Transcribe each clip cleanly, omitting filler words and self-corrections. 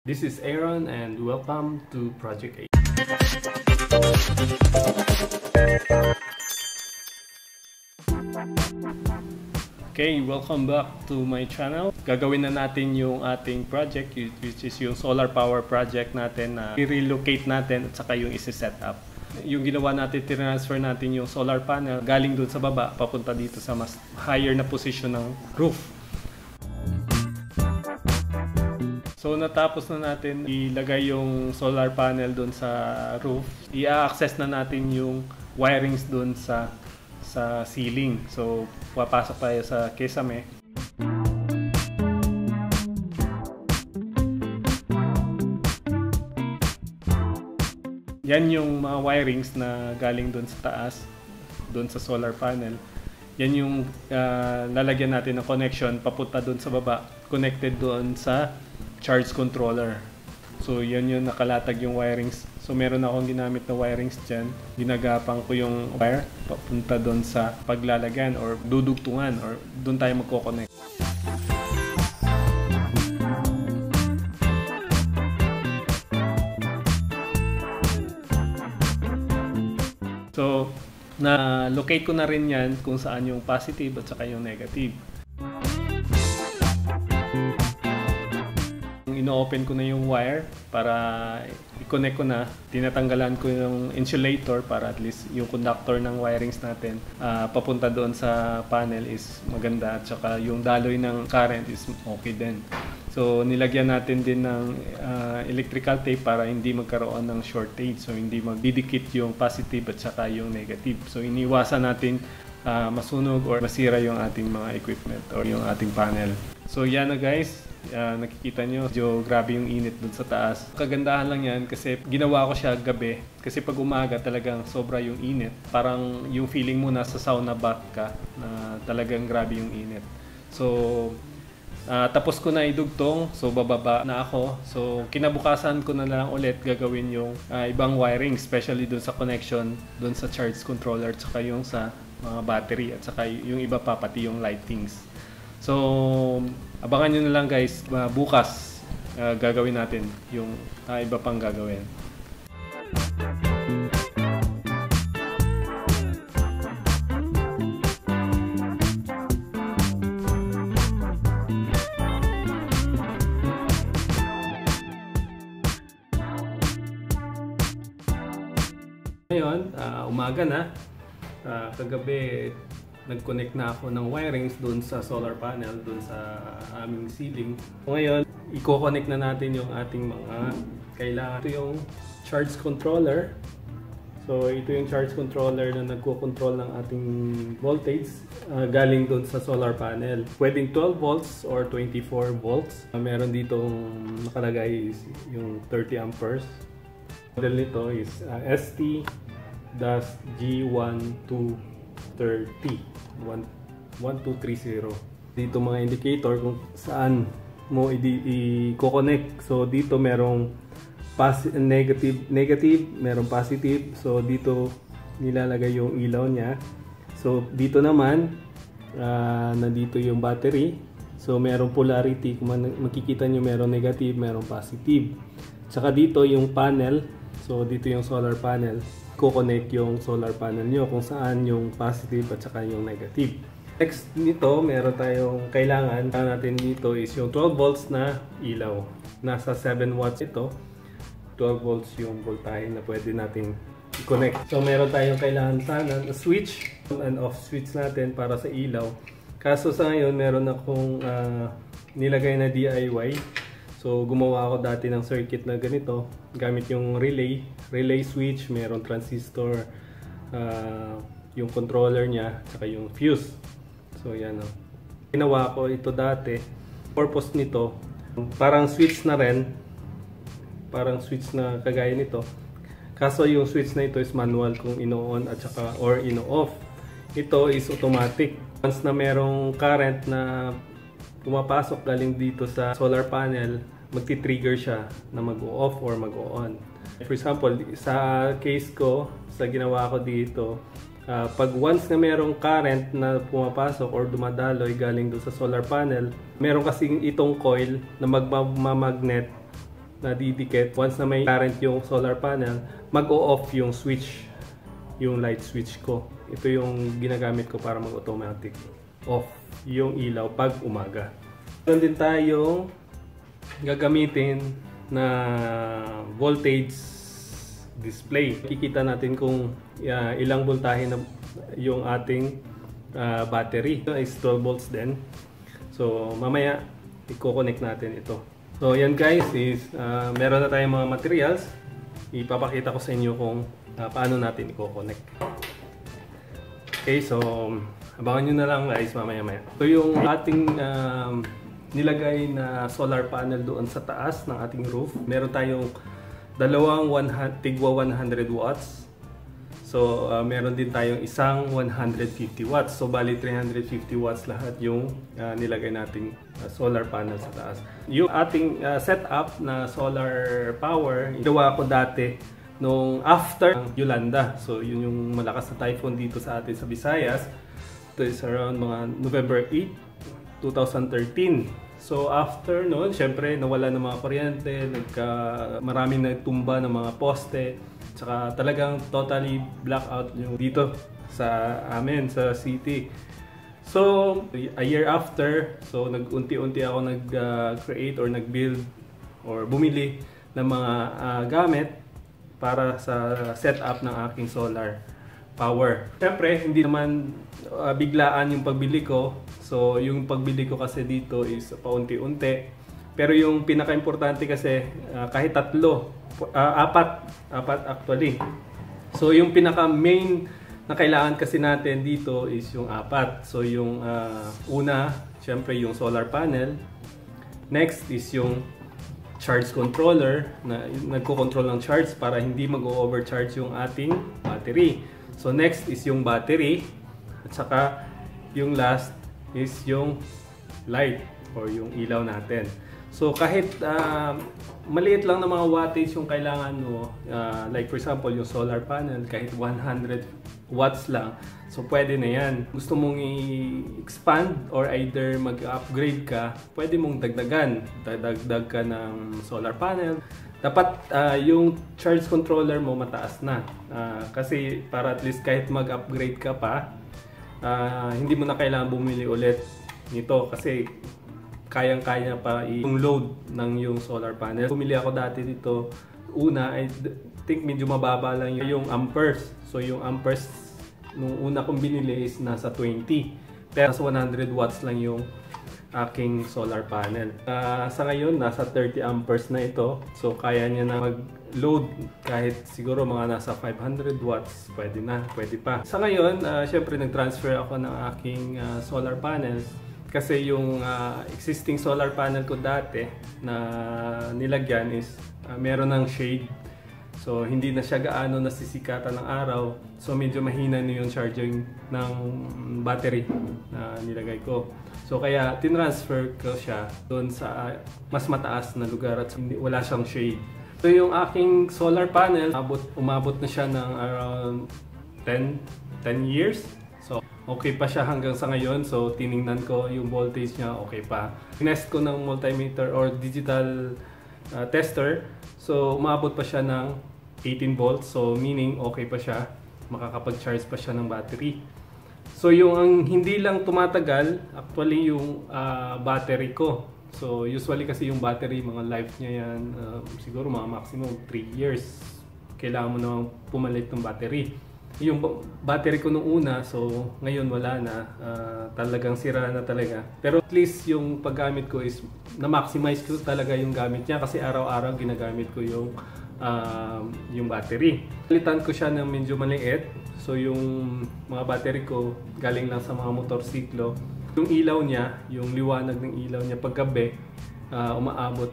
This is Aaron and welcome to Project 8. Okay, welcome back to my channel. Gagawin na natin yung ating project, which is yung solar power project natin na i-relocate natin at saka yung isi-set up. Yung ginawa natin, transfer natin yung solar panel galing dun sa baba papunta dito sa mas higher na position ng roof. So natapos na natin ilagay yung solar panel doon sa roof. I-access na natin yung wirings doon sa ceiling. So papasok tayo sa kesame. Yan yung mga wirings na galing doon sa taas, doon sa solar panel. Yan yung lalagyan natin ng connection papunta doon sa baba, connected doon sa charge controller. So yan yung nakalatag yung wirings. So meron akong ginamit na wirings dyan. Ginagapang ko yung wire papunta doon sa paglalagyan or dudugtungan or doon tayo magko-connect. So na-locate ko na rin yan kung saan yung positive at saka yung negative. Ino-open ko na yung wire para i-connect ko na. Tinatanggalan ko yung insulator para at least yung conductor ng wirings natin papunta doon sa panel is maganda at saka yung daloy ng current is okay din. So nilagyan natin din ng electrical tape para hindi magkaroon ng shortage. So hindi magdidikit yung positive at saka yung negative. So iniwasan natin masunog or masira yung ating mga equipment or yung ating panel. So yan na guys. Nakikita nyo, medyo grabe yung init dun sa taas. Kagandahan lang yan kasi ginawa ko siya gabi. Kasi pag umaga talagang sobra yung init. Parang yung feeling mo nasa sauna bath ka na talagang grabe yung init. So, tapos ko na idugtong. So, bababa na ako. So, kinabukasan ko na lang ulit gagawin yung ibang wiring. Especially dun sa connection, dun sa charge controller, tsaka yung sa mga battery. At saka yung iba pa, pati yung lightings. So, abangan nyo na lang guys, bukas gagawin natin yung iba pang gagawin. Ngayon, umaga na. Kagabi, nag-connect na ako ng wirings doon sa solar panel, doon sa aming ceiling. Ngayon, i-connect na natin yung ating mga kailangan. Ito yung charge controller. So, ito yung charge controller na nagko-control ng ating voltage galing doon sa solar panel. Pwedeng 12 volts or 24 volts. Meron ditong nakalagay yung 30 amperes. Model nito is ST-G1230 1230. Dito mga indicator kung saan mo i-connect. So dito merong negative, merong positive. So dito nilalagay yung ilaw niya. So dito naman nandito yung battery. So merong polarity, kung makikita nyo merong negative, merong positive. Saka dito yung panel. So dito yung solar panel. Connect yung solar panel nyo kung saan yung positive at saka yung negative. Next nito, meron tayong kailangan natin dito is yung 12 volts na ilaw. Nasa 7 watts ito. 12 volts yung voltahe na pwede natin i-connect. So meron tayong kailangan sana na switch, on and off switch natin para sa ilaw. Kaso sa ngayon, meron akong nilagay na DIY. So gumawa ako dati ng circuit na ganito gamit yung relay switch, meron transistor, yung controller niya, saka yung fuse. So yan o. Ginawa ko ito dati. Purpose nito, parang switch na rin. Parang switch na kagaya nito. Kaso yung switch na ito is manual kung ino-on at saka or ino-off. Ito is automatic. Once na merong current na pumapasok galing dito sa solar panel, magti-trigger siya na mag-off or mag-on. For example, sa case ko, sa ginawa ko dito, pag once na merong current na pumapasok or dumadaloy galing doon sa solar panel, meron kasing itong coil na magmamagnet nadidikit. Once na may current yung solar panel, mag-o-off yung switch, yung light switch ko. Ito yung ginagamit ko para mag-automatic off yung ilaw pag umaga. Meron din tayong gagamitin na voltage display. Kikita natin kung ilang voltahe na yung ating battery. Ito is 12 volts din. So mamaya i-connect natin ito. So yan guys is meron na tayong mga materials. Ipapakita ko sa inyo kung paano natin i-connect. Okay, so abangan nyo na lang guys mamaya-maya. So yung ating nilagay na solar panel doon sa taas ng ating roof. Meron tayong dalawang tigwa 100 watts. So meron din tayong isang 150 watts. So bali 350 watts lahat yung nilagay nating solar panel sa taas. Yung ating setup na solar power, gawa ko dati nung after Yolanda. So yun yung malakas na typhoon dito sa atin sa Visayas. Ito is around mga November 8, 2013. So after noon, syempre nawala ng mga kuryente, maraming nagtumba ng mga poste, tsaka talagang totally blackout yung dito sa amin sa city. So a year after, so nag-unti-unti ako nag-create or nag-build or bumili ng mga gamit para sa setup ng aking solar power. Siyempre, hindi naman biglaan yung pagbili ko. So, yung pagbili ko kasi dito is paunti-unti. Pero yung pinaka-importante kasi, kahit apat actually. So, yung pinaka-main na kailangan kasi natin dito is yung apat. So, yung una, siyempre yung solar panel. Next is yung charge controller na nagko-control ng charge para hindi mag-overcharge yung ating battery. So next is yung battery at saka yung last is yung light or yung ilaw natin. So kahit maliit lang na mga wattage yung kailangan mo, like for example yung solar panel kahit 100 watts lang, so pwede na yan. Gusto mong i-expand or either mag-upgrade ka, pwede mong dagdagan. Dagdag ka ng solar panel. Dapat yung charge controller mo mataas na. Kasi para at least kahit mag-upgrade ka pa, hindi mo na kailangan bumili ulit nito kasi kayang-kaya pa yung load ng yung solar panel. Bumili ako dati dito, una, I think medyo mababa lang yung amperes. So yung amperes nung una kong binili is nasa 20. Pero nasa 100 watts lang yung aking solar panel. Sa ngayon, nasa 30 amperes na ito. So, kaya niya na mag-load kahit siguro mga nasa 500 watts. Pwede na, pwede pa. Sa ngayon, syempre nag-transfer ako ng aking solar panels. Kasi yung existing solar panel ko dati na nilagyan is meron ng shade. So, hindi na siya gaano nasisikatan ng araw. So, medyo mahina na yung charging ng battery na nilagay ko. So, kaya tinransfer ko siya doon sa mas mataas na lugar at wala siyang shade. So, yung aking solar panel, umabot na siya ng around 10 years. So, okay pa siya hanggang sa ngayon. So, tiningnan ko yung voltage niya, okay pa. Tinest ko ng multimeter or digital tester. So, umabot pa siya ng 18 volts. So, meaning okay pa siya. Makakapag-charge pa siya ng battery. So, yung ang hindi lang tumatagal, actually yung battery ko. So, usually kasi yung battery, mga life niya yan, siguro mga maximum 3 years. Kailangan mo na pumalit ng battery. Yung battery ko nung una, so ngayon wala na. Talagang sira na talaga. Pero at least yung paggamit ko is na-maximize ko talaga yung gamit niya kasi araw-araw ginagamit ko yung battery. Palitan ko siya ng medyo maliit. So yung mga battery ko galing lang sa mga motorsiklo. Yung ilaw niya, yung liwanag ng ilaw niya paggabi, umaabot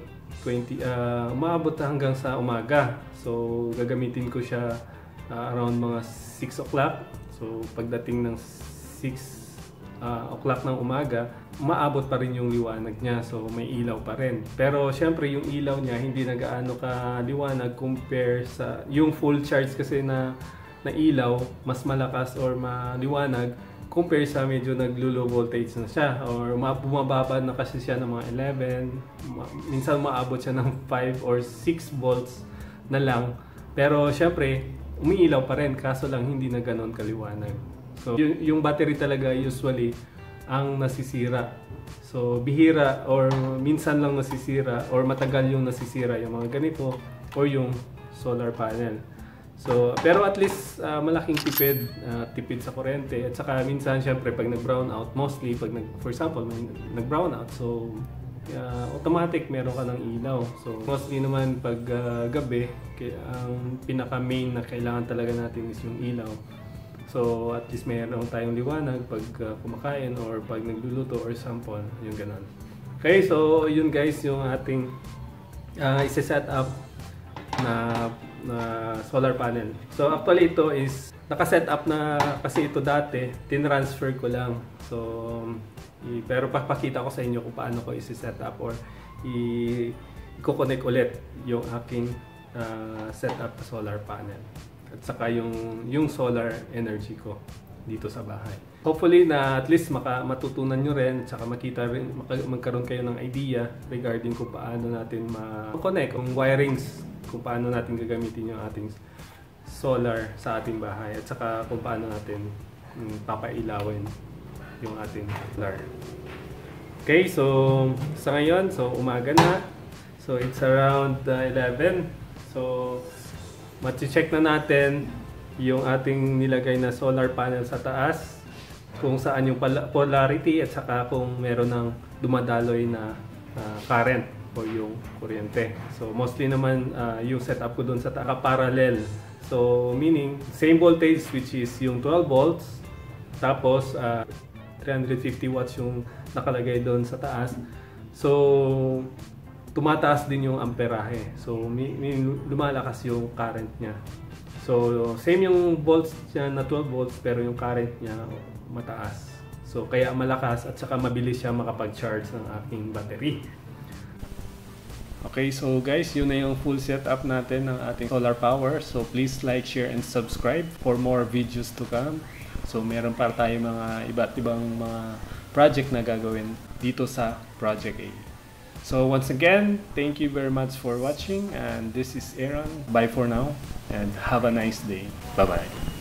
hanggang sa umaga. So gagamitin ko siya around mga 6 o'clock. So pagdating ng 6 o'clock ng umaga, umaabot pa rin yung liwanag niya. So may ilaw pa rin. Pero syempre yung ilaw niya hindi na gaano ka liwanag compare sa yung full charge kasi na ilaw, mas malakas or maliwanag compare sa medyo naglo-low voltage na siya or bumababa na kasi siya ng mga 11, minsan maabot siya ng 5 or 6 volts na lang. Pero syempre, umiilaw pa rin kaso lang hindi na ganoon kaliwanag. So yung battery talaga usually ang nasisira. So bihira or minsan lang nasisira or matagal yung nasisira yung mga ganito or yung solar panel. So, pero at least malaking tipid sa kuryente at saka minsan syempre pag nag-brown out, mostly pag for example nag-brown out, so automatic meron ka ng ilaw. So mostly naman pag gabi, ang pinaka main na kailangan talaga natin is yung ilaw. So at least meron tayong liwanag pag kumakain or pag nagluluto or sample, yung ganun. Okay, so yun guys yung ating isa-set up na solar panel. So actually ito is naka-set up na kasi ito dati, tinransfer ko lang. So pero papakita ko sa inyo kung paano ko i-set up or i-connect ulit yung aking setup na solar panel. At saka yung solar energy ko dito sa bahay. Hopefully na at least matutunan nyo rin at saka magkaroon kayo ng idea regarding kung paano natin ma-connect, kung wirings, kung paano natin gagamitin yung ating solar sa ating bahay at saka kung paano natin papailawin yung ating solar. Okay, so sa ngayon, so umaga na. So it's around 11. So mati-check na natin yung ating nilagay na solar panel sa taas, kung saan yung polarity at saka kung meron ng dumadaloy na current o yung kuryente. So mostly naman yung setup ko doon sa parallel. So meaning same voltage which is yung 12 volts tapos 350 watts yung nakalagay doon sa taas. So tumataas din yung amperahe. So lumalakas yung current niya. So same yung volts niya na 12 volts pero yung current niya mataas. So kaya malakas at saka mabilis siya makapag-charge ng aking battery. Okay, so guys, yun na yung full setup natin ng ating solar power. So please like, share, and subscribe for more videos to come. So meron pa tayo mga iba't ibang mga project na gagawin dito sa Project A. So once again, thank you very much for watching, and this is Aaron. Bye for now and have a nice day. Bye-bye.